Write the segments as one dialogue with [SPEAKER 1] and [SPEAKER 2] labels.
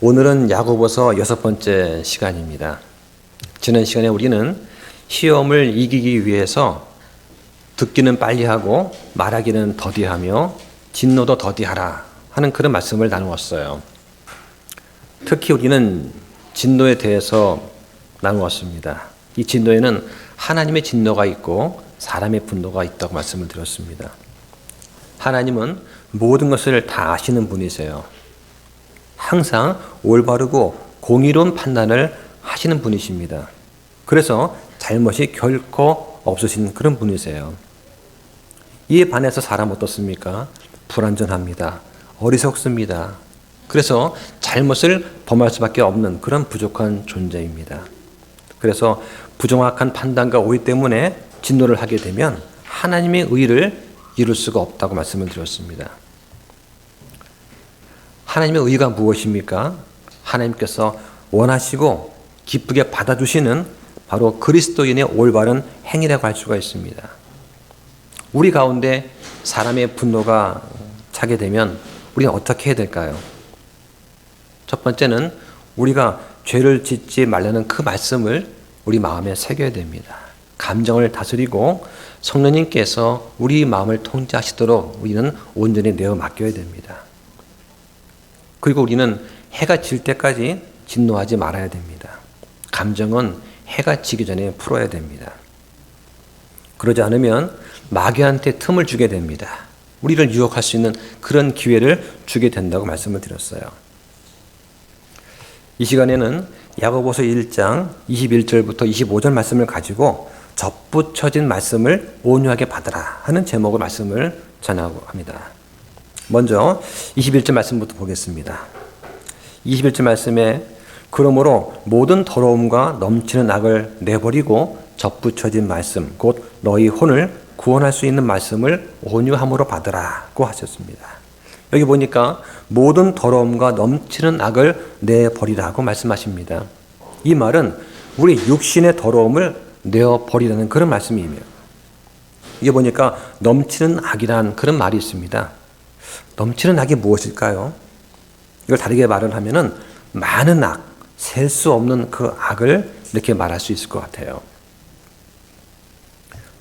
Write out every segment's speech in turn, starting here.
[SPEAKER 1] 오늘은 야고보서 6번째 시간입니다. 지난 시간에 우리는 시험을 이기기 위해서 듣기는 빨리 하고 말하기는 더디하며 진노도 더디하라 하는 그런 말씀을 나누었어요. 특히 우리는 진노에 대해서 나누었습니다. 이 진노에는 하나님의 진노가 있고 사람의 분노가 있다고 말씀을 드렸습니다. 하나님은 모든 것을 다 아시는 분이세요. 항상 올바르고 공의로운 판단을 하시는 분이십니다. 그래서 잘못이 결코 없으신 그런 분이세요. 이에 반해서 사람 어떻습니까? 불완전합니다. 어리석습니다. 그래서 잘못을 범할 수밖에 없는 그런 부족한 존재입니다. 그래서 부정확한 판단과 오해 때문에 진노를 하게 되면 하나님의 의를 이룰 수가 없다고 말씀을 드렸습니다. 하나님의 의가 무엇입니까? 하나님께서 원하시고 기쁘게 받아주시는 바로 그리스도인의 올바른 행위라고 할 수가 있습니다. 우리 가운데 사람의 분노가 차게 되면 우리는 어떻게 해야 될까요? 첫 번째는 우리가 죄를 짓지 말라는 그 말씀을 우리 마음에 새겨야 됩니다. 감정을 다스리고 성령님께서 우리 마음을 통제하시도록 우리는 온전히 내어 맡겨야 됩니다. 그리고 우리는 해가 질 때까지 진노하지 말아야 됩니다. 감정은 해가 지기 전에 풀어야 됩니다. 그러지 않으면 마귀한테 틈을 주게 됩니다. 우리를 유혹할 수 있는 그런 기회를 주게 된다고 말씀을 드렸어요. 이 시간에는 야고보서 1장 21절부터 25절 말씀을 가지고 접붙여진 말씀을 온유하게 받으라 하는 제목의 말씀을 전하고 합니다. 먼저 21절 말씀부터 보겠습니다. 21절 말씀에 그러므로 모든 더러움과 넘치는 악을 내버리고 접붙여진 말씀 곧 너희 혼을 구원할 수 있는 말씀을 온유함으로 받으라고 하셨습니다. 여기 보니까 모든 더러움과 넘치는 악을 내버리라고 말씀하십니다. 이 말은 우리 육신의 더러움을 내어버리라는 그런 말씀이며 이게 보니까 넘치는 악이란 그런 말이 있습니다. 넘치는 악이 무엇일까요? 이걸 다르게 말을 하면은 많은 악, 셀 수 없는 그 악을 이렇게 말할 수 있을 것 같아요.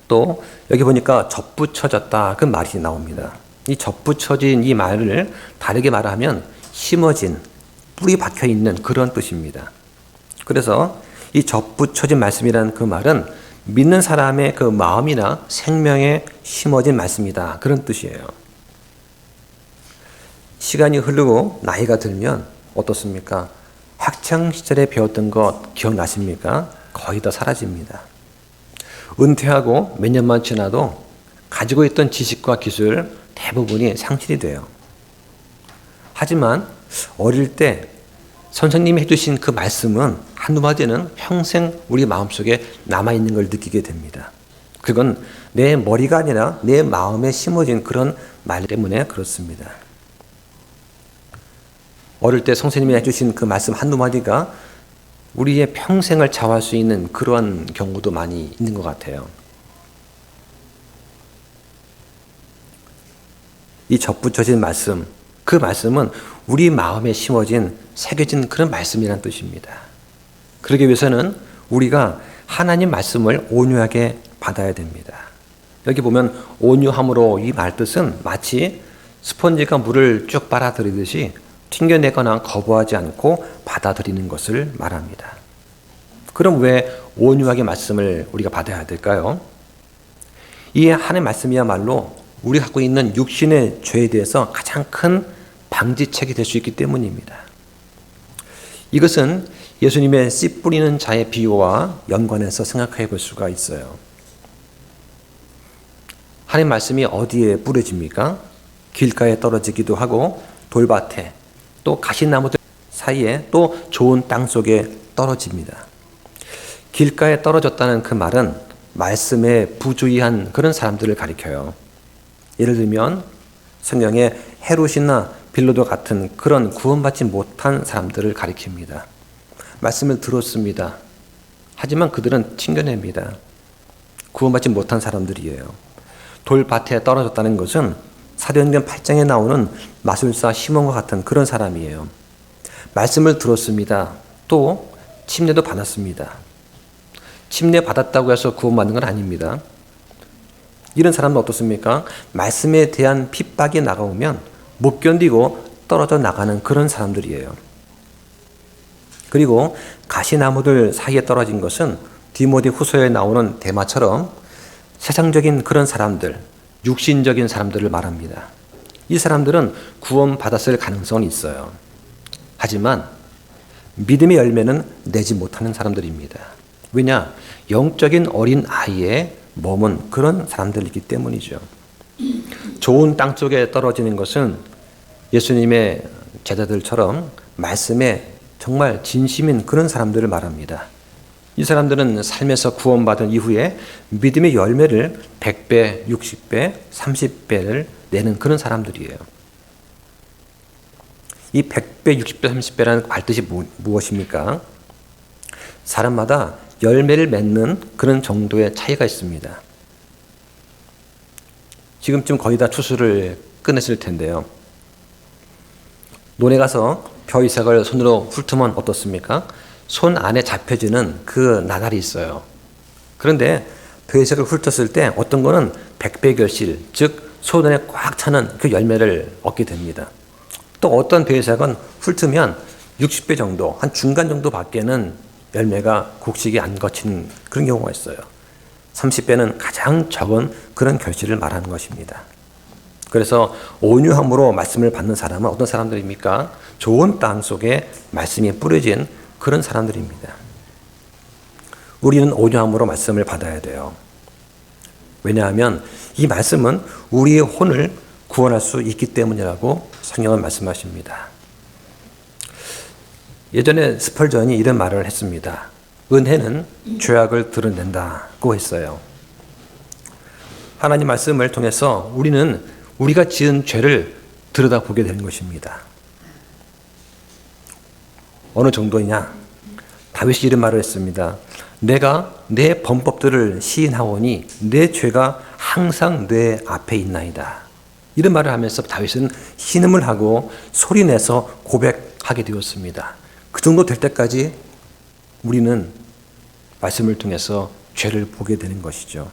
[SPEAKER 1] 또 여기 보니까 접붙여졌다 그 말이 나옵니다. 이 접붙여진 이 말을 다르게 말하면 심어진, 뿌리 박혀 있는 그런 뜻입니다. 그래서 이 접붙여진 말씀이라는 그 말은 믿는 사람의 그 마음이나 생명에 심어진 말씀이다 그런 뜻이에요. 시간이 흐르고 나이가 들면 어떻습니까? 학창 시절에 배웠던 것 기억나십니까? 거의 다 사라집니다. 은퇴하고 몇 년만 지나도 가지고 있던 지식과 기술 대부분이 상실이 돼요. 하지만 어릴 때 선생님이 해주신 그 말씀은 한두 마디는 평생 우리 마음속에 남아있는 걸 느끼게 됩니다. 그건 내 머리가 아니라 내 마음에 심어진 그런 말 때문에 그렇습니다. 어릴 때 선생님이 해주신 그 말씀 한두 마디가 우리의 평생을 좌우할 수 있는 그런 경우도 많이 있는 것 같아요. 이 접붙여진 말씀, 그 말씀은 우리 마음에 심어진, 새겨진 그런 말씀이라는 뜻입니다. 그러기 위해서는 우리가 하나님 말씀을 온유하게 받아야 됩니다. 여기 보면 온유함으로 이 말뜻은 마치 스펀지가 물을 쭉 빨아들이듯이 튕겨내거나 거부하지 않고 받아들이는 것을 말합니다. 그럼 왜 온유하게 말씀을 우리가 받아야 될까요? 이 하나님의 말씀이야말로 우리가 갖고 있는 육신의 죄에 대해서 가장 큰 방지책이 될 수 있기 때문입니다. 이것은 예수님의 씨 뿌리는 자의 비유와 연관해서 생각해 볼 수가 있어요. 하나님 말씀이 어디에 뿌려집니까? 길가에 떨어지기도 하고 돌밭에 또 가시나무들 사이에 또 좋은 땅 속에 떨어집니다. 길가에 떨어졌다는 그 말은 말씀에 부주의한 그런 사람들을 가리켜요. 예를 들면 성경에 헤롯이나 빌로도 같은 그런 구원받지 못한 사람들을 가리킵니다. 말씀을 들었습니다. 하지만 그들은 튕겨냅니다. 구원받지 못한 사람들이에요. 돌밭에 떨어졌다는 것은 사도행전 8장에 나오는 마술사 시몬과 같은 그런 사람이에요. 말씀을 들었습니다. 또 침례도 받았습니다. 침례 받았다고 해서 구원받는 건 아닙니다. 이런 사람은 어떻습니까? 말씀에 대한 핍박이 나가오면 못 견디고 떨어져 나가는 그런 사람들이에요. 그리고 가시나무들 사이에 떨어진 것은 디모데 후서에 나오는 데마처럼 세상적인 그런 사람들, 육신적인 사람들을 말합니다. 이 사람들은 구원받았을 가능성은 있어요. 하지만 믿음의 열매는 내지 못하는 사람들입니다. 왜냐? 영적인 어린 아이의 몸은 그런 사람들이기 때문이죠. 좋은 땅 속에 떨어지는 것은 예수님의 제자들처럼 말씀에 정말 진심인 그런 사람들을 말합니다. 이 사람들은 삶에서 구원받은 이후에 믿음의 열매를 100배, 60배, 30배를 내는 그런 사람들이에요. 이 100배, 60배, 30배라는 말뜻이 무엇입니까? 사람마다 열매를 맺는 그런 정도의 차이가 있습니다. 지금쯤 거의 다 추수를 끝냈을 텐데요. 논에 가서 벼이삭을 손으로 훑으면 어떻습니까? 손 안에 잡혀지는 그 나달이 있어요. 그런데 벼이삭을 훑었을 때 어떤 거는 100배 결실, 즉 손 안에 꽉 차는 그 열매를 얻게 됩니다. 또 어떤 벼이삭은 훑으면 60배 정도, 한 중간 정도 밖에는 열매가 곡식이 안 거친 그런 경우가 있어요. 30배는 가장 적은 그런 결실을 말하는 것입니다. 그래서 온유함으로 말씀을 받는 사람은 어떤 사람들입니까? 좋은 땅 속에 말씀이 뿌려진 그런 사람들입니다. 우리는 온유함으로 말씀을 받아야 돼요. 왜냐하면 이 말씀은 우리의 혼을 구원할 수 있기 때문이라고 성경은 말씀하십니다. 예전에 스펄전이 이런 말을 했습니다. 은혜는 죄악을 드러낸다고 했어요. 하나님 말씀을 통해서 우리는 우리가 지은 죄를 들여다보게 되는 것입니다. 어느 정도냐? 다윗이 이런 말을 했습니다. 내가 내 범법들을 시인하오니 내 죄가 항상 내 앞에 있나이다. 이런 말을 하면서 다윗은 신음을 하고 소리내서 고백하게 되었습니다. 그 정도 될 때까지 우리는 말씀을 통해서 죄를 보게 되는 것이죠.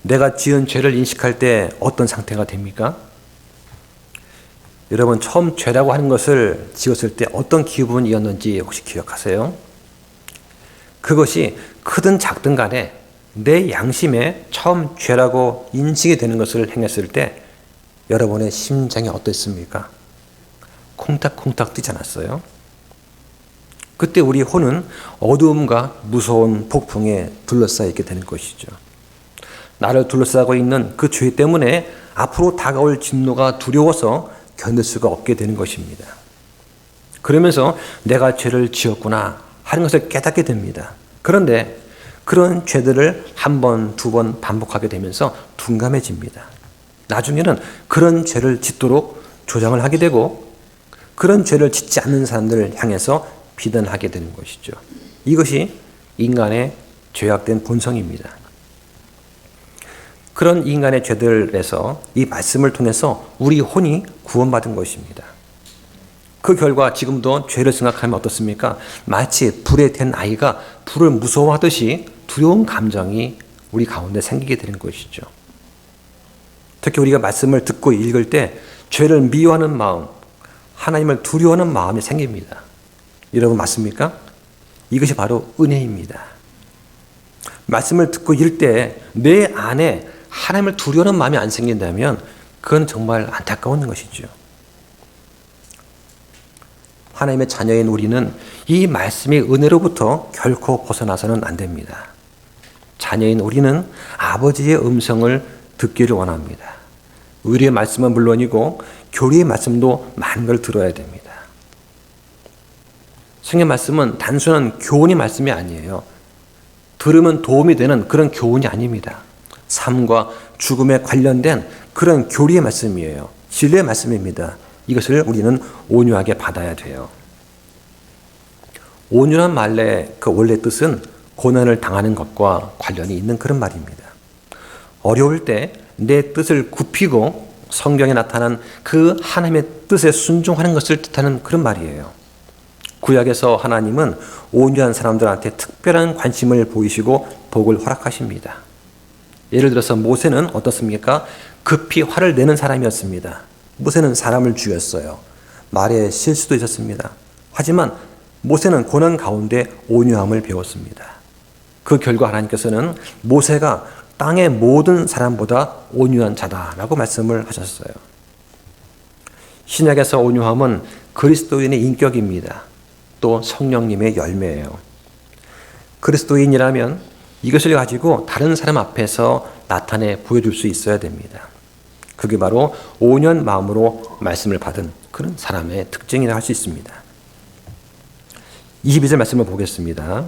[SPEAKER 1] 내가 지은 죄를 인식할 때 어떤 상태가 됩니까? 여러분 처음 죄라고 하는 것을 지었을 때 어떤 기분이었는지 혹시 기억하세요? 그것이 크든 작든 간에 내 양심에 처음 죄라고 인식이 되는 것을 행했을 때 여러분의 심장이 어땠습니까? 콩닥콩닥 뛰지 않았어요? 그때 우리 혼은 어두움과 무서운 폭풍에 둘러싸여 있게 되는 것이죠. 나를 둘러싸고 있는 그 죄 때문에 앞으로 다가올 진노가 두려워서 견딜 수가 없게 되는 것입니다. 그러면서 내가 죄를 지었구나 하는 것을 깨닫게 됩니다. 그런데 그런 죄들을 한 번, 두 번 반복하게 되면서 둔감해집니다. 나중에는 그런 죄를 짓도록 조장을 하게 되고 그런 죄를 짓지 않는 사람들을 향해서 비난하게 되는 것이죠. 이것이 인간의 죄악된 본성입니다. 그런 인간의 죄들에서 이 말씀을 통해서 우리 혼이 구원받은 것입니다. 그 결과 지금도 죄를 생각하면 어떻습니까? 마치 불에 댄 아이가 불을 무서워하듯이 두려운 감정이 우리 가운데 생기게 되는 것이죠. 특히 우리가 말씀을 듣고 읽을 때 죄를 미워하는 마음, 하나님을 두려워하는 마음이 생깁니다. 여러분 맞습니까? 이것이 바로 은혜입니다. 말씀을 듣고 읽을 때 내 안에 하나님을 두려워하는 마음이 안 생긴다면 그건 정말 안타까운 것이죠. 하나님의 자녀인 우리는 이 말씀의 은혜로부터 결코 벗어나서는 안 됩니다. 자녀인 우리는 아버지의 음성을 듣기를 원합니다. 의리의 말씀은 물론이고 교리의 말씀도 많은 걸 들어야 됩니다. 성경 말씀은 단순한 교훈의 말씀이 아니에요. 들으면 도움이 되는 그런 교훈이 아닙니다. 삶과 죽음에 관련된 그런 교리의 말씀이에요. 진리의 말씀입니다. 이것을 우리는 온유하게 받아야 돼요. 온유한 말의 그 원래 뜻은 고난을 당하는 것과 관련이 있는 그런 말입니다. 어려울 때 내 뜻을 굽히고 성경에 나타난 그 하나님의 뜻에 순종하는 것을 뜻하는 그런 말이에요. 구약에서 하나님은 온유한 사람들한테 특별한 관심을 보이시고 복을 허락하십니다. 예를 들어서 모세는 어떻습니까? 급히 화를 내는 사람이었습니다. 모세는 사람을 죽였어요. 말에 실수도 있었습니다. 하지만 모세는 고난 가운데 온유함을 배웠습니다. 그 결과 하나님께서는 모세가 땅의 모든 사람보다 온유한 자다라고 말씀을 하셨어요. 신약에서 온유함은 그리스도인의 인격입니다. 또 성령님의 열매예요. 그리스도인이라면 이것을 가지고 다른 사람 앞에서 나타내 보여줄 수 있어야 됩니다. 그게 바로 온유한 마음으로 말씀을 받은 그런 사람의 특징이라 할 수 있습니다. 22절 말씀을 보겠습니다.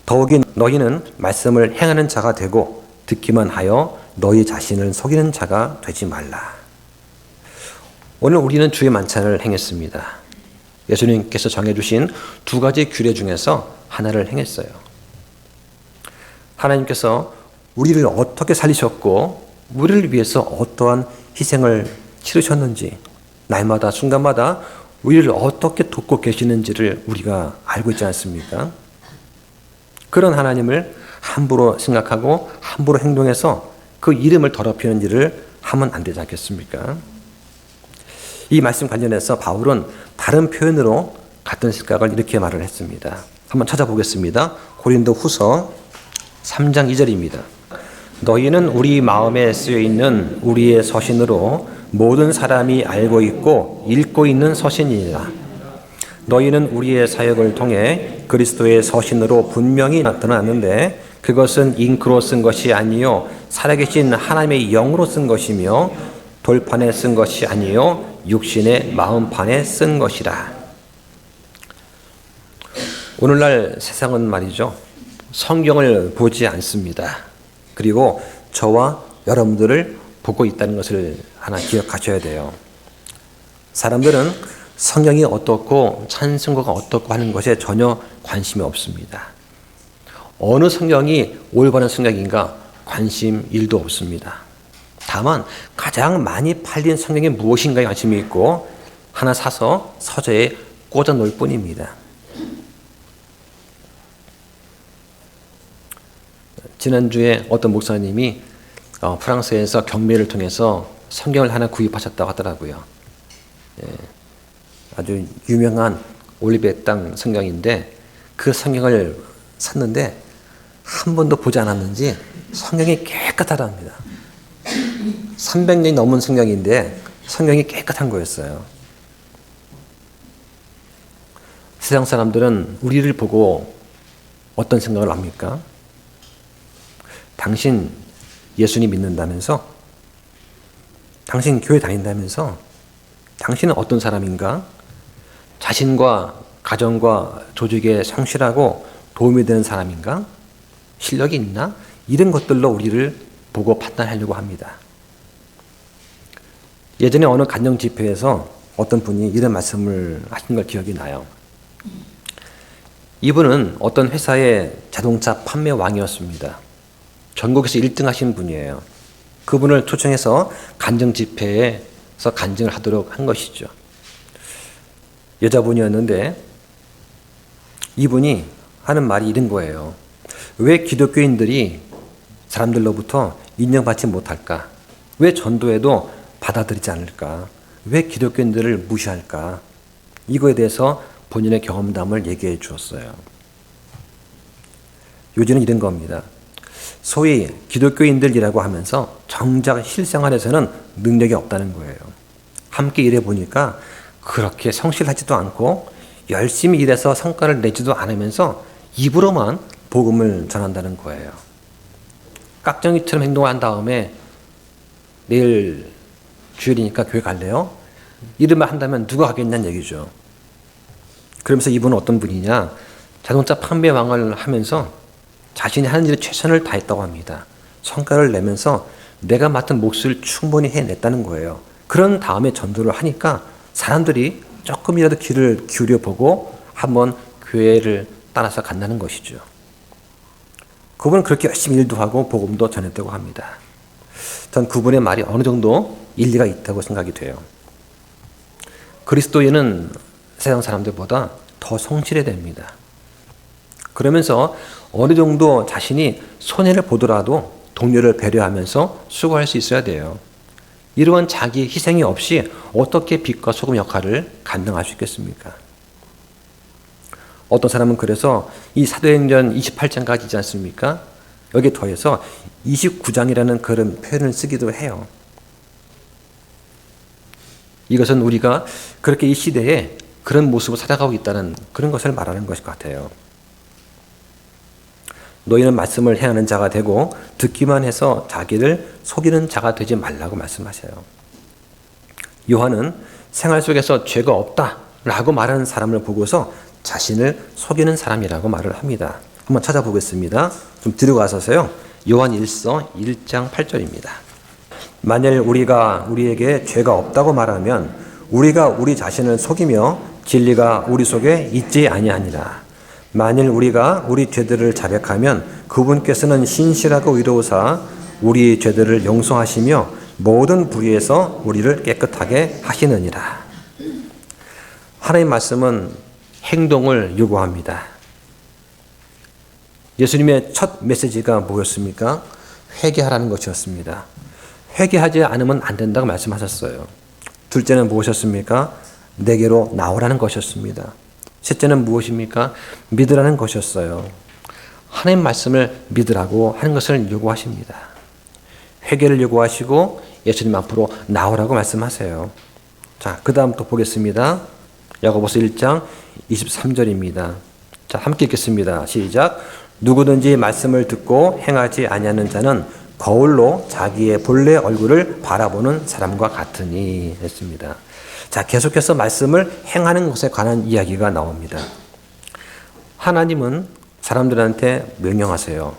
[SPEAKER 1] 더욱이 너희는 말씀을 행하는 자가 되고 듣기만 하여 너희 자신을 속이는 자가 되지 말라. 오늘 우리는 주의 만찬을 행했습니다. 예수님께서 정해주신 두 가지 규례 중에서 하나를 행했어요. 하나님께서 우리를 어떻게 살리셨고 우리를 위해서 어떠한 희생을 치르셨는지 날마다 순간마다 우리를 어떻게 돕고 계시는지를 우리가 알고 있지 않습니까? 그런 하나님을 함부로 생각하고 함부로 행동해서 그 이름을 더럽히는 일을 하면 안 되지 않겠습니까? 이 말씀 관련해서 바울은 다른 표현으로 같은 생각을 이렇게 말을 했습니다. 한번 찾아보겠습니다. 고린도 후서 3장 2절입니다. 너희는 우리 마음에 쓰여 있는 우리의 서신으로 모든 사람이 알고 있고 읽고 있는 서신이니라. 너희는 우리의 사역을 통해 그리스도의 서신으로 분명히 나타났는데 그것은 잉크로 쓴 것이 아니요 살아계신 하나님의 영으로 쓴 것이며 돌판에 쓴 것이 아니요 육신의 마음판에 쓴 것이라. 오늘날 세상은 말이죠, 성경을 보지 않습니다. 그리고 저와 여러분들을 보고 있다는 것을 하나 기억하셔야 돼요. 사람들은 성경이 어떻고 찬송가가 어떻고 하는 것에 전혀 관심이 없습니다. 어느 성경이 올바른 성경인가 관심 1도 없습니다. 다만 가장 많이 팔린 성경이 무엇인가에 관심이 있고 하나 사서 서재에 꽂아 놓을 뿐입니다. 지난주에 어떤 목사님이 프랑스에서 경매를 통해서 성경을 하나 구입하셨다고 하더라고요. 아주 유명한 올리베 땅 성경인데 그 성경을 샀는데 한 번도 보지 않았는지 성경이 깨끗하답니다. 300년이 넘은 성경인데 성경이 깨끗한 거였어요. 세상 사람들은 우리를 보고 어떤 생각을 합니까? 당신 예수님 믿는다면서? 당신 교회 다닌다면서? 당신은 어떤 사람인가? 자신과 가정과 조직에 성실하고 도움이 되는 사람인가? 실력이 있나? 이런 것들로 우리를 보고 판단하려고 합니다. 예전에 어느 간증 집회에서 어떤 분이 이런 말씀을 하신 걸 기억이 나요. 이분은 어떤 회사의 자동차 판매 왕이었습니다. 전국에서 1등 하신 분이에요. 그분을 초청해서 간증 집회에서 간증을 하도록 한 것이죠. 여자분이었는데 이분이 하는 말이 이런 거예요. 왜 기독교인들이 사람들로부터 인정받지 못할까? 왜 전도해도 받아들이지 않을까? 왜 기독교인들을 무시할까? 이거에 대해서 본인의 경험담을 얘기해 주었어요. 요즘은 이런 겁니다. 소위 기독교인들이라고 하면서 정작 실생활에서는 능력이 없다는 거예요. 함께 일해 보니까 그렇게 성실하지도 않고 열심히 일해서 성과를 내지도 않으면서 입으로만 복음을 전한다는 거예요. 깍정이처럼 행동한 다음에 내일 주일이니까 교회 갈래요? 이름만 한다면 누가 가겠냐는 얘기죠. 그러면서 이분은 어떤 분이냐? 자동차 판매왕을 하면서 자신이 하는 일에 최선을 다했다고 합니다. 성과를 내면서 내가 맡은 몫을 충분히 해냈다는 거예요. 그런 다음에 전도를 하니까 사람들이 조금이라도 귀를 기울여 보고 한번 교회를 따라서 간다는 것이죠. 그분은 그렇게 열심히 일도 하고 복음도 전했다고 합니다. 전 그분의 말이 어느 정도 일리가 있다고 생각이 돼요. 그리스도인은 세상 사람들보다 더 성실해집니다. 그러면서 어느 정도 자신이 손해를 보더라도 동료를 배려하면서 수고할 수 있어야 돼요. 이러한 자기 희생이 없이 어떻게 빛과 소금 역할을 감당할 수 있겠습니까? 어떤 사람은 그래서 이 사도행전 28장까지 있지 않습니까? 여기에 더해서 29장이라는 그런 표현을 쓰기도 해요. 이것은 우리가 그렇게 이 시대에 그런 모습을 살아가고 있다는 그런 것을 말하는 것일 것 같아요. 너희는 말씀을 행하는 자가 되고 듣기만 해서 자기를 속이는 자가 되지 말라고 말씀하셔요. 요한은 생활 속에서 죄가 없다라고 말하는 사람을 보고서 자신을 속이는 사람이라고 말을 합니다. 한번 찾아보겠습니다. 좀 뒤로 가서요. 요한 1서 1장 8절입니다. 만일 우리가 우리에게 죄가 없다고 말하면 우리가 우리 자신을 속이며 진리가 우리 속에 있지 아니하니라. 만일 우리가 우리 죄들을 자백하면 그분께서는 신실하고 의로우사 우리 죄들을 용서하시며 모든 불의에서 우리를 깨끗하게 하시느니라. 하나님의 말씀은 행동을 요구합니다. 예수님의 첫 메시지가 뭐였습니까? 회개하라는 것이었습니다. 회개하지 않으면 안 된다고 말씀하셨어요. 둘째는 무엇이었습니까? 내게로 나오라는 것이었습니다. 셋째는 무엇입니까? 믿으라는 것이었어요. 하나님 말씀을 믿으라고 하는 것을 요구하십니다. 회개를 요구하시고 예수님 앞으로 나오라고 말씀하세요. 자, 그 다음 또 보겠습니다. 야고보서 1장 23절입니다. 자, 함께 읽겠습니다. 시작. 누구든지 말씀을 듣고 행하지 아니하는 자는 거울로 자기의 본래 얼굴을 바라보는 사람과 같으니 했습니다. 자, 계속해서 말씀을 행하는 것에 관한 이야기가 나옵니다. 하나님은 사람들한테 명령하세요.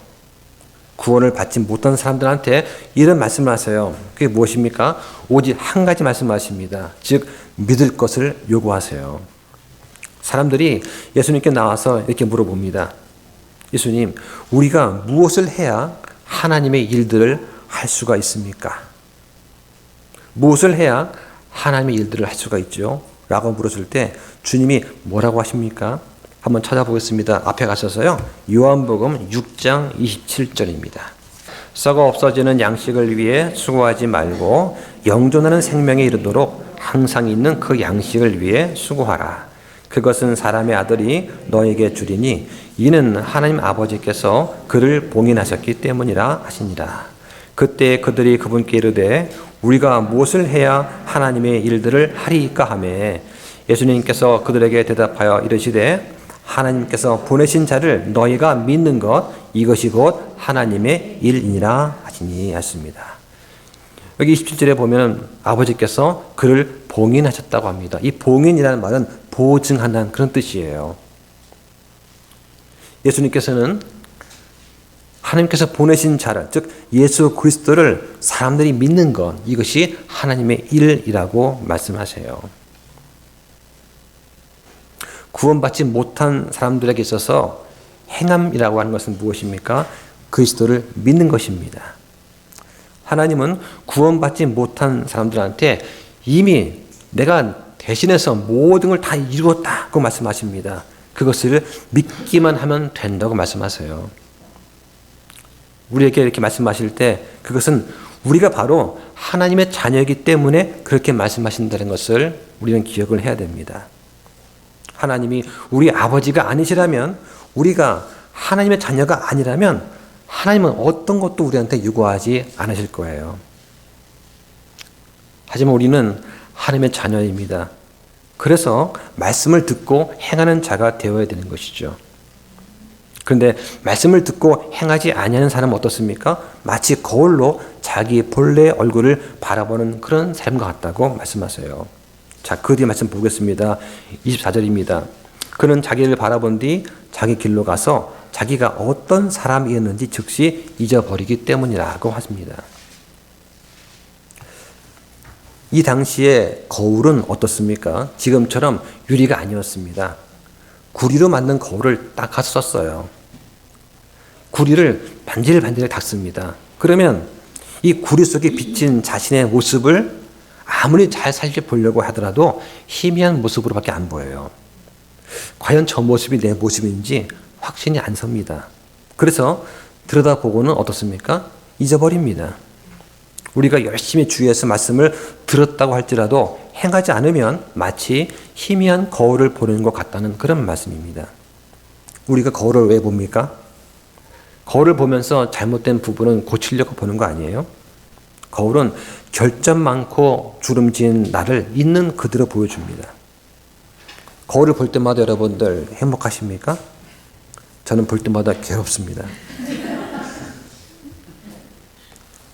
[SPEAKER 1] 구원을 받지 못한 사람들한테 이런 말씀을 하세요. 그게 무엇입니까? 오직 한 가지 말씀하십니다. 즉 믿을 것을 요구하세요. 사람들이 예수님께 나와서 이렇게 물어봅니다. 예수님, 우리가 무엇을 해야 하나님의 일들을 할 수가 있습니까? 무엇을 해야 하나님의 일들을 할 수가 있죠? 라고 물었을 때 주님이 뭐라고 하십니까? 한번 찾아보겠습니다. 앞에 가셔서요. 요한복음 6장 27절입니다. 썩어 없어지는 양식을 위해 수고하지 말고 영존하는 생명에 이르도록 항상 있는 그 양식을 위해 수고하라. 그것은 사람의 아들이 너에게 주리니 이는 하나님 아버지께서 그를 봉인하셨기 때문이라 하시니라. 그때 그들이 그분께 이르되 우리가 무엇을 해야 하나님의 일들을 하리이까 하매 예수님께서 그들에게 대답하여 이르시되 하나님께서 보내신 자를 너희가 믿는 것 이것이 곧 하나님의 일이니라 하시니 하십니다. 여기 27절에 보면 아버지께서 그를 봉인하셨다고 합니다. 이 봉인이라는 말은 보증한다는 그런 뜻이에요. 예수님께서는 하나님께서 보내신 자를, 즉 예수 그리스도를 사람들이 믿는 것 이것이 하나님의 일이라고 말씀하세요. 구원받지 못한 사람들에게 있어서 행함이라고 하는 것은 무엇입니까? 그리스도를 믿는 것입니다. 하나님은 구원받지 못한 사람들한테 이미 내가 대신해서 모든 걸 다 이루었다고 말씀하십니다. 그것을 믿기만 하면 된다고 말씀하세요. 우리에게 이렇게 말씀하실 때 그것은 우리가 바로 하나님의 자녀이기 때문에 그렇게 말씀하신다는 것을 우리는 기억을 해야 됩니다. 하나님이 우리 아버지가 아니시라면, 우리가 하나님의 자녀가 아니라면 하나님은 어떤 것도 우리한테 요구하지 않으실 거예요. 하지만 우리는 하나님의 자녀입니다. 그래서 말씀을 듣고 행하는 자가 되어야 되는 것이죠. 그런데 말씀을 듣고 행하지 아니하는 사람은 어떻습니까? 마치 거울로 자기 본래 얼굴을 바라보는 그런 삶과 같다고 말씀하세요. 자, 그 뒤에 말씀 보겠습니다. 24절입니다. 그는 자기를 바라본 뒤 자기 길로 가서 자기가 어떤 사람이었는지 즉시 잊어버리기 때문이라고 하십니다. 이 당시에 거울은 어떻습니까? 지금처럼 유리가 아니었습니다. 구리로 만든 거울을 딱 가서 썼어요. 구리를 반질반질 닦습니다. 그러면 이 구리 속에 비친 자신의 모습을 아무리 잘 살펴보려고 하더라도 희미한 모습으로밖에 안 보여요. 과연 저 모습이 내 모습인지 확신이 안 섭니다. 그래서 들여다보고는 어떻습니까? 잊어버립니다. 우리가 열심히 주의해서 말씀을 들었다고 할지라도 행하지 않으면 마치 희미한 거울을 보는 것 같다는 그런 말씀입니다. 우리가 거울을 왜 봅니까? 거울을 보면서 잘못된 부분은 고치려고 보는 거 아니에요? 거울은 결점 많고 주름진 나를 있는 그대로 보여줍니다. 거울을 볼 때마다 여러분들 행복하십니까? 저는 볼 때마다 괴롭습니다.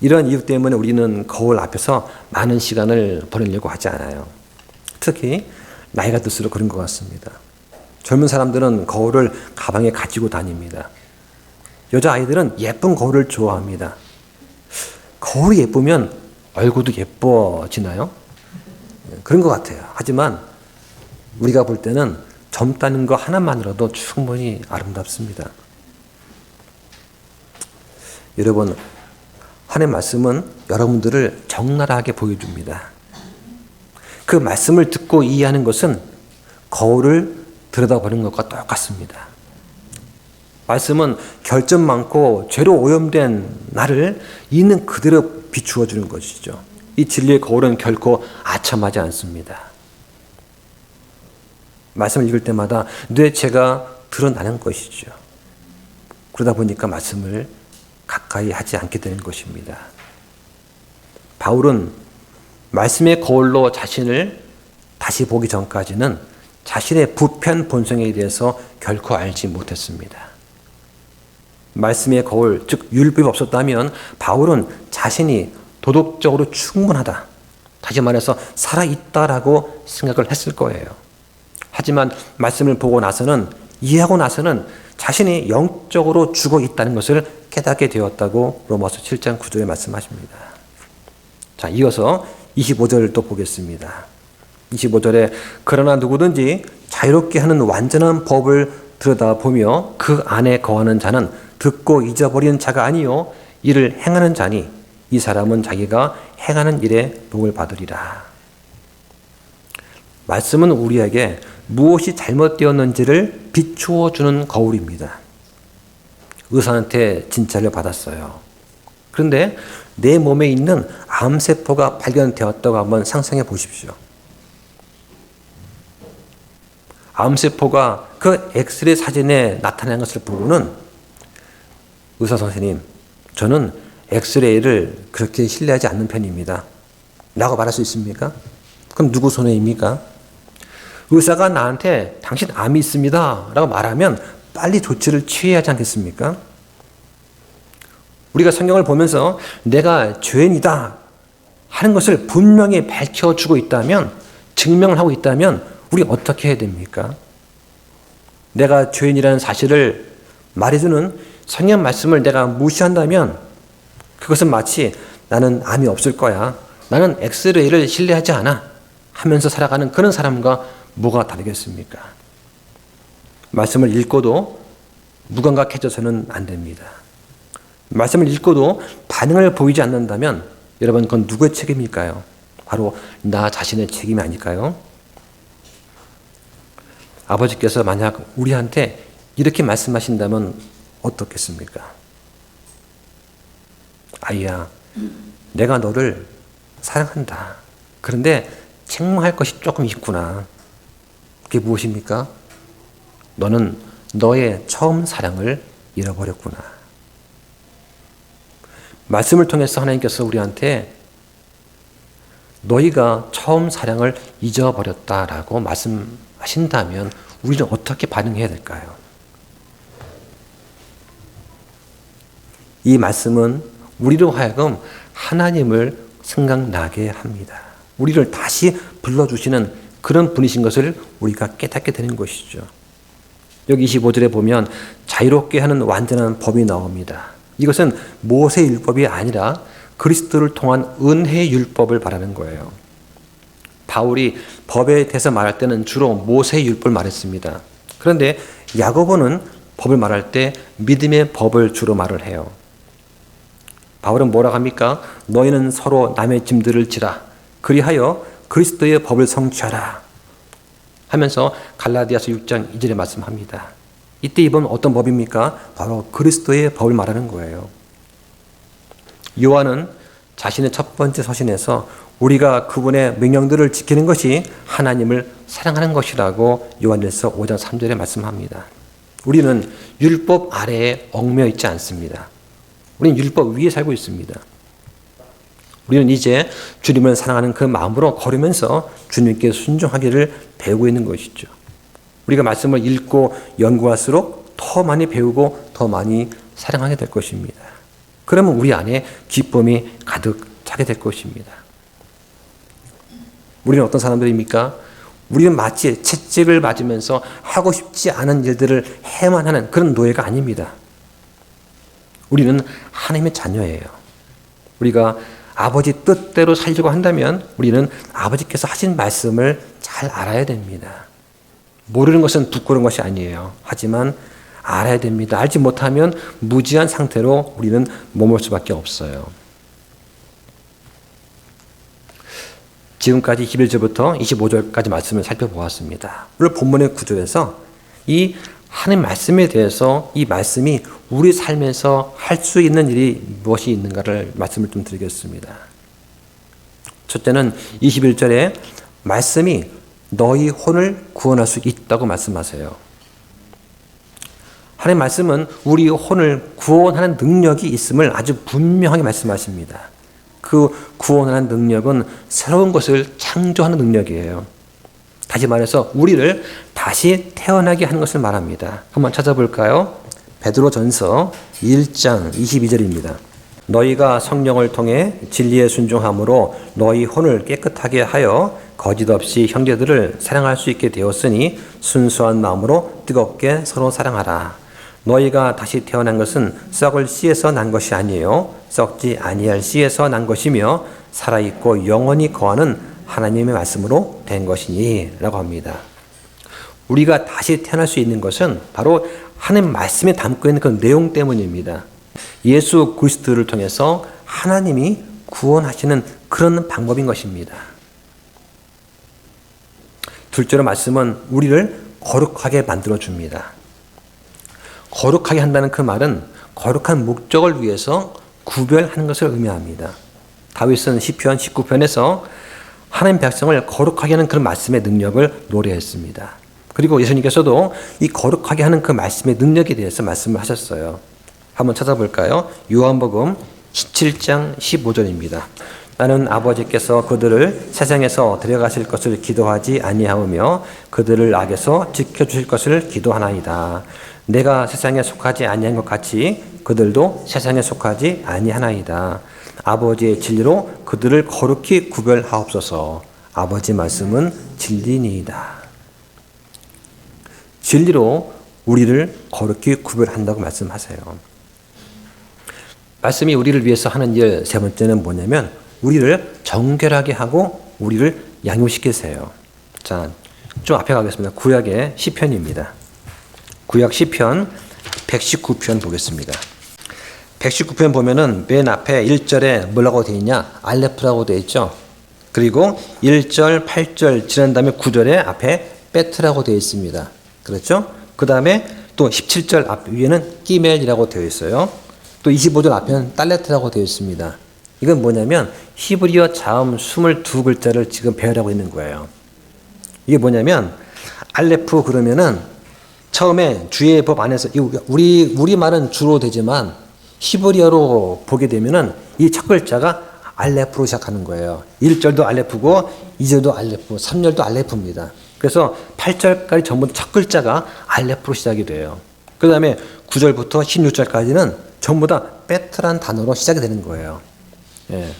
[SPEAKER 1] 이런 이유 때문에 우리는 거울 앞에서 많은 시간을 보내려고 하지 않아요. 특히 나이가 들수록 그런 것 같습니다. 젊은 사람들은 거울을 가방에 가지고 다닙니다. 여자아이들은 예쁜 거울을 좋아합니다. 거울이 예쁘면 얼굴도 예뻐지나요? 그런 것 같아요. 하지만 우리가 볼 때는 젊다는 거 하나만으로도 충분히 아름답습니다. 여러분, 하나님의 말씀은 여러분들을 적나라하게 보여줍니다. 그 말씀을 듣고 이해하는 것은 거울을 들여다보는 것과 똑같습니다. 말씀은 결점 많고 죄로 오염된 나를 있는 그대로 비추어 주는 것이죠. 이 진리의 거울은 결코 아첨하지 않습니다. 말씀을 읽을 때마다 내 죄가 드러나는 것이죠. 그러다 보니까 말씀을 가까이 하지 않게 되는 것입니다. 바울은 말씀의 거울로 자신을 다시 보기 전까지는 자신의 부패한 본성에 대해서 결코 알지 못했습니다. 말씀의 거울, 즉 율법이 없었다면 바울은 자신이 도덕적으로 충분하다, 다시 말해서 살아있다라고 생각을 했을 거예요. 하지만 말씀을 보고 나서는, 이해하고 나서는 자신이 영적으로 죽어 있다는 것을 깨닫게 되었다고 로마서 7장 9절에 말씀하십니다. 자, 이어서 25절을 또 보겠습니다. 25절에 그러나 누구든지 자유롭게 하는 완전한 법을 들여다보며 그 안에 거하는 자는 듣고 잊어버리는 자가 아니요 이를 행하는 자니 이 사람은 자기가 행하는 일에 복을 받으리라. 말씀은 우리에게 무엇이 잘못되었는지를 비추어 주는 거울입니다. 의사한테 진찰을 받았어요. 그런데 내 몸에 있는 암세포가 발견되었다고 한번 상상해 보십시오. 암세포가 그 엑스레이 사진에 나타난 것을 보고는 의사 선생님, 저는 엑스레이를 그렇게 신뢰하지 않는 편입니다 라고 말할 수 있습니까? 그럼 누구 손해입니까? 의사가 나한테 당신 암이 있습니다 라고 말하면 빨리 조치를 취해야 하지 않겠습니까? 우리가 성경을 보면서 내가 죄인이다 하는 것을 분명히 밝혀주고 있다면, 증명을 하고 있다면 우리 어떻게 해야 됩니까? 내가 죄인이라는 사실을 말해주는 성경 말씀을 내가 무시한다면 그것은 마치 나는 암이 없을 거야, 나는 엑스레이를 신뢰하지 않아 하면서 살아가는 그런 사람과 뭐가 다르겠습니까? 말씀을 읽고도 무감각해져서는 안 됩니다. 말씀을 읽고도 반응을 보이지 않는다면 여러분 그건 누구의 책임일까요? 바로 나 자신의 책임이 아닐까요? 아버지께서 만약 우리한테 이렇게 말씀하신다면 어떻겠습니까? 아이야, 내가 너를 사랑한다. 그런데 책망할 것이 조금 있구나. 그게 무엇입니까? 너는 너의 처음 사랑을 잃어버렸구나. 말씀을 통해서 하나님께서 우리한테 너희가 처음 사랑을 잊어버렸다라고 말씀하신다면 우리는 어떻게 반응해야 될까요? 이 말씀은 우리로 하여금 하나님을 생각나게 합니다. 우리를 다시 불러주시는 그런 분이신 것을 우리가 깨닫게 되는 것이죠. 여기 25절에 보면 자유롭게 하는 완전한 법이 나옵니다. 이것은 모세 율법이 아니라 그리스도를 통한 은혜 율법을 말하는 거예요. 바울이 법에 대해서 말할 때는 주로 모세 율법을 말했습니다. 그런데 야고보는 법을 말할 때 믿음의 법을 주로 말을 해요. 바울은 뭐라고 합니까? 너희는 서로 남의 짐들을 지라. 그리하여 그리스도의 법을 성취하라. 하면서 갈라디아서 6장 2절에 말씀합니다. 이때 이 법은 어떤 법입니까? 바로 그리스도의 법을 말하는 거예요. 요한은 자신의 첫 번째 서신에서 우리가 그분의 명령들을 지키는 것이 하나님을 사랑하는 것이라고 요한일서 5장 3절에 말씀합니다. 우리는 율법 아래에 얽매여 있지 않습니다. 우리는 율법 위에 살고 있습니다. 우리는 이제 주님을 사랑하는 그 마음으로 걸으면서 주님께 순종하기를 배우고 있는 것이죠. 우리가 말씀을 읽고 연구할수록 더 많이 배우고 더 많이 사랑하게 될 것입니다. 그러면 우리 안에 기쁨이 가득 차게 될 것입니다. 우리는 어떤 사람들입니까? 우리는 마치 채찍을 맞으면서 하고 싶지 않은 일들을 해만 하는 그런 노예가 아닙니다. 우리는 하나님의 자녀예요. 우리가 아버지 뜻대로 살려고 한다면 우리는 아버지께서 하신 말씀을 잘 알아야 됩니다. 모르는 것은 부끄러운 것이 아니에요. 하지만 알아야 됩니다. 알지 못하면 무지한 상태로 우리는 머물 수밖에 없어요. 지금까지 21절부터 25절까지 말씀을 살펴보았습니다. 오늘 본문의 구조에서 이 하나님 말씀에 대해서 이 말씀이 우리 삶에서 할 수 있는 일이 무엇이 있는가를 말씀을 좀 드리겠습니다. 첫째는 21절에 말씀이 너희 혼을 구원할 수 있다고 말씀하세요. 하나님 말씀은 우리 혼을 구원하는 능력이 있음을 아주 분명하게 말씀하십니다. 그 구원하는 능력은 새로운 것을 창조하는 능력이에요. 다시 말해서 우리를 다시 태어나게 하는 것을 말합니다. 한번 찾아볼까요? 베드로전서 1장 22절입니다. 너희가 성령을 통해 진리에 순종함으로 너희 혼을 깨끗하게 하여 거짓 없이 형제들을 사랑할 수 있게 되었으니 순수한 마음으로 뜨겁게 서로 사랑하라. 너희가 다시 태어난 것은 썩을 씨에서 난 것이 아니에요. 썩지 아니할 씨에서 난 것이며 살아있고 영원히 거하는 하나님의 말씀으로 된 것이니 라고 합니다. 우리가 다시 태어날 수 있는 것은 바로 하나님 말씀에 담고 있는 그 내용 때문입니다. 예수 그리스도를 통해서 하나님이 구원하시는 그런 방법인 것입니다. 둘째로 말씀은 우리를 거룩하게 만들어줍니다. 거룩하게 한다는 그 말은 거룩한 목적을 위해서 구별하는 것을 의미합니다. 다윗은 시편 19편에서 하나님 백성을 거룩하게 하는 그런 말씀의 능력을 노래했습니다. 그리고 예수님께서도 이 거룩하게 하는 그 말씀의 능력에 대해서 말씀을 하셨어요. 한번 찾아볼까요? 요한복음 17장 15절입니다. 나는 아버지께서 그들을 세상에서 데려가실 것을 기도하지 아니하오며 그들을 악에서 지켜주실 것을 기도하나이다. 내가 세상에 속하지 아니한 것 같이 그들도 세상에 속하지 아니하나이다. 아버지의 진리로 그들을 거룩히 구별하옵소서. 아버지 말씀은 진리니이다. 진리로 우리를 거룩히 구별한다고 말씀하세요. 말씀이 우리를 위해서 하는 일 세 번째는 뭐냐면 우리를 정결하게 하고 우리를 양육시키세요. 자, 좀 앞에 가겠습니다. 구약의 시편입니다. 구약 시편 119편 보겠습니다. 119편 보면은 맨 앞에 1절에 뭐라고 되어 있냐? 알레프라고 되어 있죠. 그리고 1절, 8절 지난 다음에 9절에 앞에 베트라고 되어 있습니다. 그렇죠? 그 다음에 또 17절 앞 위에는 끼멜이라고 되어 있어요. 또 25절 앞에는 딸레트라고 되어 있습니다. 이건 뭐냐면 히브리어 자음 22글자를 지금 배우라고 있는 거예요. 이게 뭐냐면 알레프 그러면은 처음에 주의 법 안에서 우리 말은 주로 되지만 히브리어로 보게 되면은 이 첫 글자가 알레프로 시작하는 거예요. 1절도 알레프고 2절도 알레프, 3절도 알레프입니다. 그래서 8절까지 전부 첫 글자가 알레프로 시작이 돼요. 그 다음에 9절부터 16절까지는 전부 다 베트란 단어로 시작이 되는 거예요. 예.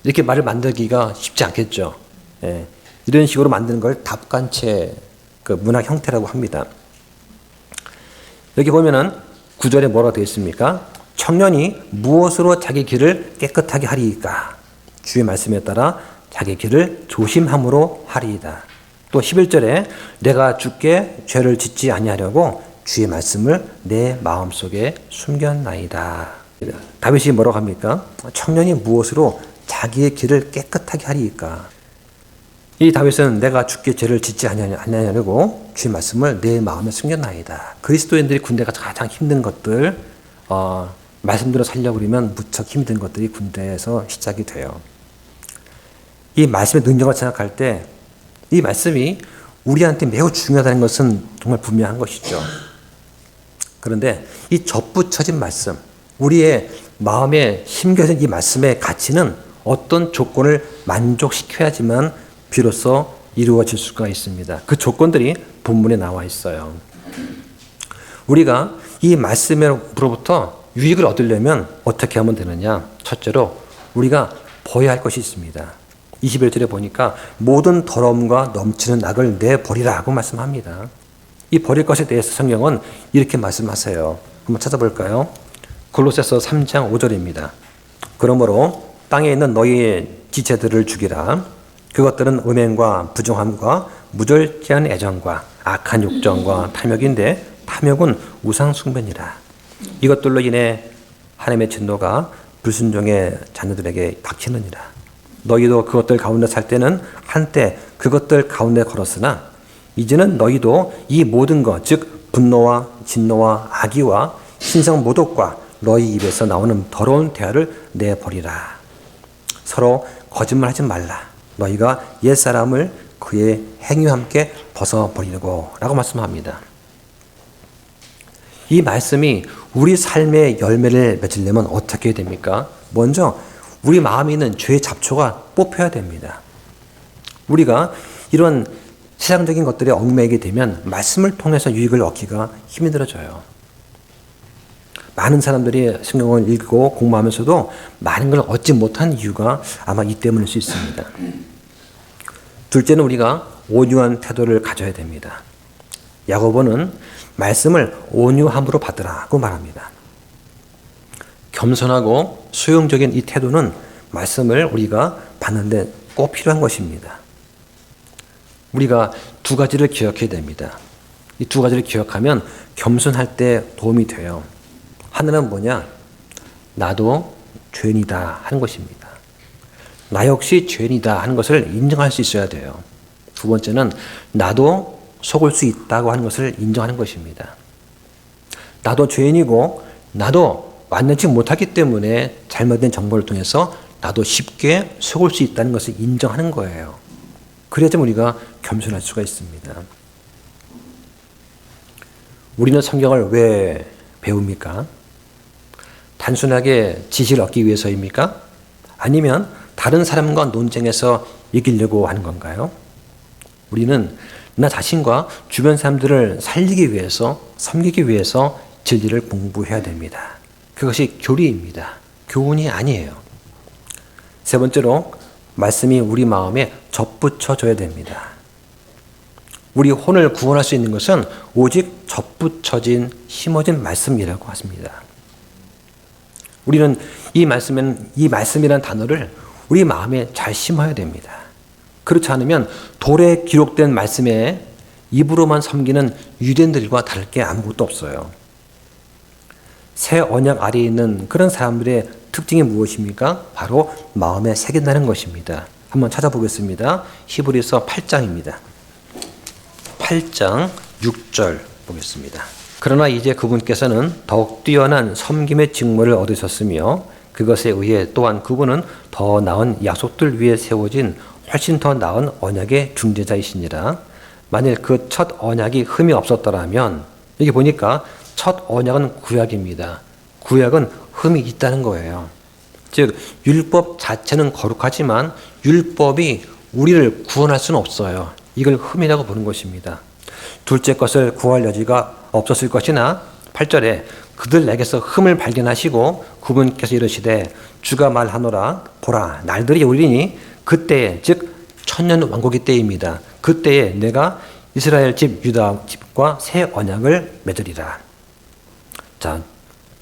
[SPEAKER 1] 이렇게 말을 만들기가 쉽지 않겠죠. 예. 이런 식으로 만드는 걸 답관체 그 문학 형태라고 합니다. 여기 보면은 9절에 뭐라고 되어 있습니까? 청년이 무엇으로 자기 길을 깨끗하게 하리이까? 주의 말씀에 따라 자기 길을 조심함으로 하리이다. 또 11절에 내가 주께 죄를 짓지 아니하려고 주의 말씀을 내 마음속에 숨겼나이다. 다윗이 뭐라고 합니까? 청년이 무엇으로 자기의 길을 깨끗하게 하리이까? 이 다윗은 내가 주께 죄를 짓지 아니하려고 주의 말씀을 내 마음에 숨겼나이다. 그리스도인들이 군대가 가장 힘든 것들, 말씀대로 살려고 그러면 무척 힘든 것들이 군대에서 시작이 돼요. 이 말씀의 능력을 생각할 때 이 말씀이 우리한테 매우 중요하다는 것은 정말 분명한 것이죠. 그런데 이 접붙여진 말씀, 우리의 마음에 심겨진 이 말씀의 가치는 어떤 조건을 만족시켜야지만 비로소 이루어질 수가 있습니다. 그 조건들이 본문에 나와 있어요. 우리가 이 말씀으로부터 유익을 얻으려면 어떻게 하면 되느냐? 첫째로 우리가 버려야 할 것이 있습니다. 21절에 보니까 모든 더러움과 넘치는 악을 내버리라고 말씀합니다. 이 버릴 것에 대해서 성경은 이렇게 말씀하세요. 한번 찾아볼까요? 골로새서 3장 5절입니다. 그러므로 땅에 있는 너희의 지체들을 죽이라. 그것들은 음행과 부정함과 무절제한 애정과 악한 욕정과 탐욕인데 탐욕은 우상 숭배니라. 이것들로 인해 하나님의 진노가 불순종의 자녀들에게 닥치느니라. 너희도 그것들 가운데 살 때는 한때 그것들 가운데 걸었으나 이제는 너희도 이 모든 것, 즉 분노와 진노와 악의와 신성 모독과 너희 입에서 나오는 더러운 대화를 내버리라. 서로 거짓말하지 말라. 너희가 옛사람을 그의 행위와 함께 벗어버리고 라고 말씀합니다. 이 말씀이 우리 삶의 열매를 맺으려면 어떻게 됩니까? 먼저 우리 마음에 있는 죄의 잡초가 뽑혀야 됩니다. 우리가 이런 세상적인 것들에 얽매이게 되면 말씀을 통해서 유익을 얻기가 힘들어져요. 많은 사람들이 성경을 읽고 공부하면서도 많은 걸 얻지 못한 이유가 아마 이 때문일 수 있습니다. 둘째는 우리가 온유한 태도를 가져야 됩니다. 야고보는 말씀을 온유함으로 받으라고 말합니다. 겸손하고 수용적인 이 태도는 말씀을 우리가 받는데 꼭 필요한 것입니다. 우리가 두 가지를 기억해야 됩니다. 이 두 가지를 기억하면 겸손할 때 도움이 돼요. 하나는 뭐냐? 나도 죄인이다 하는 것입니다. 나 역시 죄인이다 하는 것을 인정할 수 있어야 돼요. 두 번째는 나도 속을 수 있다고 하는 것을 인정하는 것입니다. 나도 죄인이고 나도 완전치 못하기 때문에 잘못된 정보를 통해서 나도 쉽게 속을 수 있다는 것을 인정하는 거예요. 그래야지만 우리가 겸손할 수가 있습니다. 우리는 성경을 왜 배웁니까? 단순하게 지식을 얻기 위해서입니까? 아니면 다른 사람과 논쟁해서 이기려고 하는 건가요? 우리는 나 자신과 주변 사람들을 살리기 위해서, 섬기기 위해서 진리를 공부해야 됩니다. 그것이 교리입니다. 교훈이 아니에요. 세 번째로 말씀이 우리 마음에 접붙여져야 됩니다. 우리 혼을 구원할 수 있는 것은 오직 접붙여진 심어진 말씀이라고 하십니다. 우리는 이 말씀이라는 단어를 우리 마음에 잘 심어야 됩니다. 그렇지 않으면 돌에 기록된 말씀에 입으로만 섬기는 유대인들과 다를 게 아무것도 없어요. 새 언약 아래에 있는 그런 사람들의 특징이 무엇입니까? 바로 마음에 새긴다는 것입니다. 한번 찾아보겠습니다. 히브리서 8장입니다. 8장 6절 보겠습니다. 그러나 이제 그분께서는 더욱 뛰어난 섬김의 직무를 얻으셨으며 그것에 의해 또한 그분은 더 나은 약속들 위에 세워진 훨씬 더 나은 언약의 중재자이시니라. 만일 그 첫 언약이 흠이 없었더라면, 여기 보니까 첫 언약은 구약입니다. 구약은 흠이 있다는 거예요. 즉 율법 자체는 거룩하지만 율법이 우리를 구원할 수는 없어요. 이걸 흠이라고 보는 것입니다. 둘째 것을 구할 여지가 없었을 것이나 8절에 그들 내게서 흠을 발견하시고 그분께서 이르시되 주가 말하노라 보라 날들이 오리니 그때에 즉 천년 왕국의 때입니다. 그때에 내가 이스라엘 집 유다 집과 새 언약을 맺으리라. 자,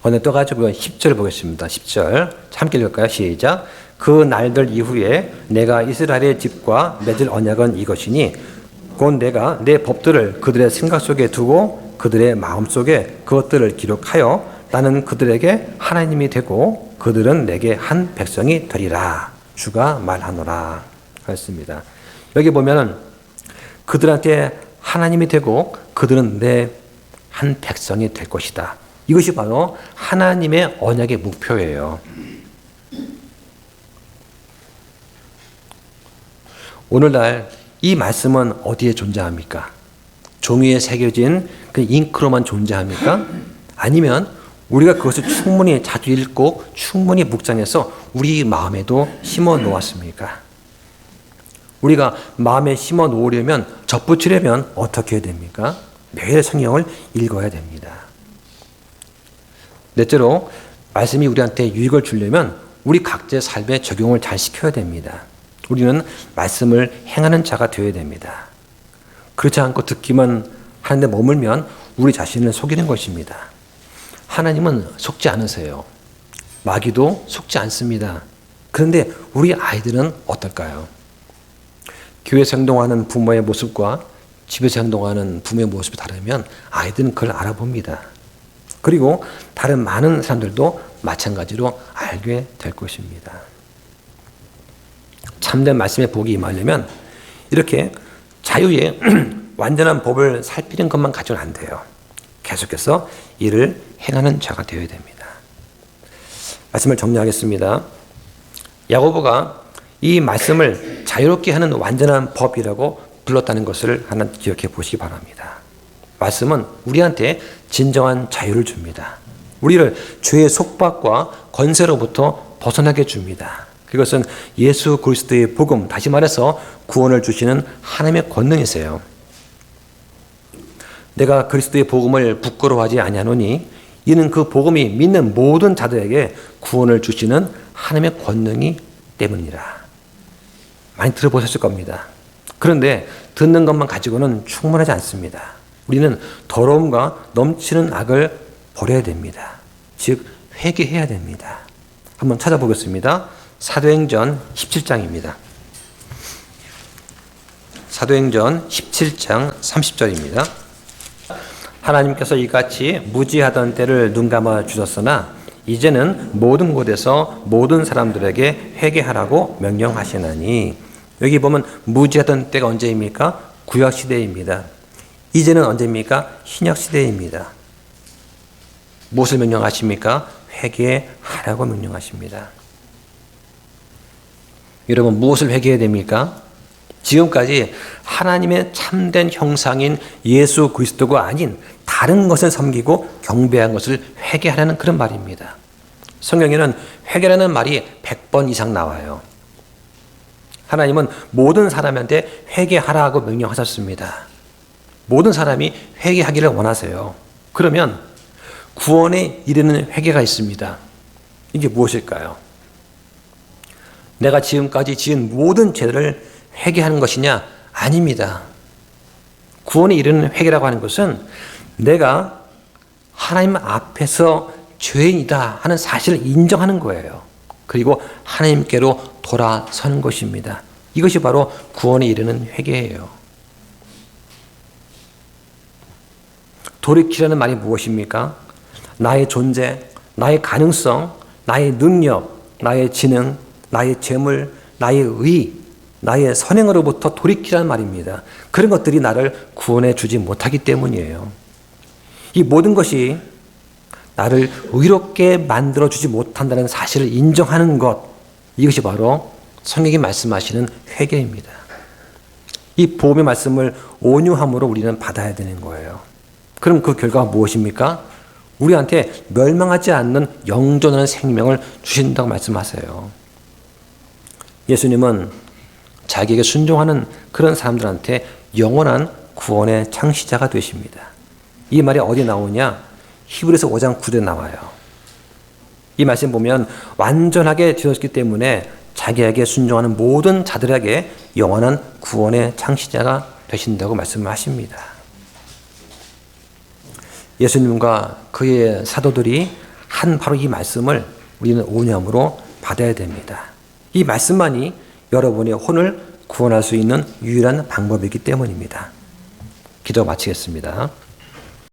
[SPEAKER 1] 언약 떠가지고 10절 보겠습니다. 10절 함께 읽을까요? 시작. 그 날들 이후에 내가 이스라엘의 집과 맺을 언약은 이것이니 곧 내가 내 법들을 그들의 생각 속에 두고 그들의 마음 속에 그것들을 기록하여 나는 그들에게 하나님이 되고 그들은 내게 한 백성이 되리라. 주가 말하노라. 그렇습니다. 여기 보면은 그들한테 하나님이 되고 그들은 내 한 백성이 될 것이다. 이것이 바로 하나님의 언약의 목표예요. 오늘날 이 말씀은 어디에 존재합니까? 종이에 새겨진 그 잉크로만 존재합니까? 아니면 우리가 그것을 충분히 자주 읽고 충분히 묵상해서 우리 마음에도 심어 놓았습니까? 우리가 마음에 심어 놓으려면, 접붙이려면 어떻게 해야 됩니까? 매일 성경을 읽어야 됩니다. 넷째로, 말씀이 우리한테 유익을 주려면 우리 각자의 삶에 적용을 잘 시켜야 됩니다. 우리는 말씀을 행하는 자가 되어야 됩니다. 그렇지 않고 듣기만 하는데 머물면 우리 자신을 속이는 것입니다. 하나님은 속지 않으세요. 마귀도 속지 않습니다. 그런데 우리 아이들은 어떨까요? 교회에서 행동하는 부모의 모습과 집에서 행동하는 부모의 모습이 다르면 아이들은 그걸 알아봅니다. 그리고 다른 많은 사람들도 마찬가지로 알게 될 것입니다. 참된 말씀의 복이 임하려면 이렇게 자유의 완전한 법을 살피는 것만 가져는 안 돼요. 계속해서 이를 행하는 자가 되어야 됩니다. 말씀을 정리하겠습니다. 야고보가 이 말씀을 자유롭게 하는 완전한 법이라고 불렀다는 것을 하나 기억해 보시기 바랍니다. 말씀은 우리한테 진정한 자유를 줍니다. 우리를 죄의 속박과 권세로부터 벗어나게 줍니다. 그것은 예수 그리스도의 복음, 다시 말해서 구원을 주시는 하나님의 권능이세요. 내가 그리스도의 복음을 부끄러워하지 아니하노니 이는 그 복음이 믿는 모든 자들에게 구원을 주시는 하나님의 권능이 때문이라. 많이 들어보셨을 겁니다. 그런데 듣는 것만 가지고는 충분하지 않습니다. 우리는 더러움과 넘치는 악을 버려야 됩니다. 즉 회개해야 됩니다. 한번 찾아보겠습니다. 사도행전 17장입니다. 사도행전 17장 30절입니다. 하나님께서 이같이 무지하던 때를 눈감아 주셨으나 이제는 모든 곳에서 모든 사람들에게 회개하라고 명령하시나니. 여기 보면 무지하던 때가 언제입니까? 구약시대입니다. 이제는 언제입니까? 신약시대입니다. 무엇을 명령하십니까? 회개하라고 명령하십니다. 여러분, 무엇을 회개해야 됩니까? 지금까지 하나님의 참된 형상인 예수 그리스도가 아닌 다른 것을 섬기고 경배한 것을 회개하라는 그런 말입니다. 성경에는 회개라는 말이 100번 이상 나와요. 하나님은 모든 사람한테 회개하라고 명령하셨습니다. 모든 사람이 회개하기를 원하세요. 그러면 구원에 이르는 회개가 있습니다. 이게 무엇일까요? 내가 지금까지 지은 모든 죄를 회개하는 것이냐? 아닙니다. 구원에 이르는 회개라고 하는 것은 내가 하나님 앞에서 죄인이다 하는 사실을 인정하는 거예요. 그리고 하나님께로 돌아서는 것입니다. 이것이 바로 구원에 이르는 회개예요. 돌이키라는 말이 무엇입니까? 나의 존재, 나의 가능성, 나의 능력, 나의 지능, 나의 재물, 나의 의, 나의 선행으로부터 돌이키라는 말입니다. 그런 것들이 나를 구원해 주지 못하기 때문이에요. 이 모든 것이 나를 의롭게 만들어주지 못한다는 사실을 인정하는 것, 이것이 바로 성경이 말씀하시는 회개입니다. 이 복음의 말씀을 온유함으로 우리는 받아야 되는 거예요. 그럼 그 결과가 무엇입니까? 우리한테 멸망하지 않는 영존하는 생명을 주신다고 말씀하세요. 예수님은 자기에게 순종하는 그런 사람들한테 영원한 구원의 창시자가 되십니다. 이 말이 어디 나오냐? 히브리서 5장 9절에 나와요. 이 말씀 보면 완전하게 되었기 때문에 자기에게 순종하는 모든 자들에게 영원한 구원의 창시자가 되신다고 말씀을 하십니다. 예수님과 그의 사도들이 한 바로 이 말씀을 우리는 온유함으로 받아야 됩니다. 이 말씀만이 여러분의 혼을 구원할 수 있는 유일한 방법이기 때문입니다. 기도 마치겠습니다.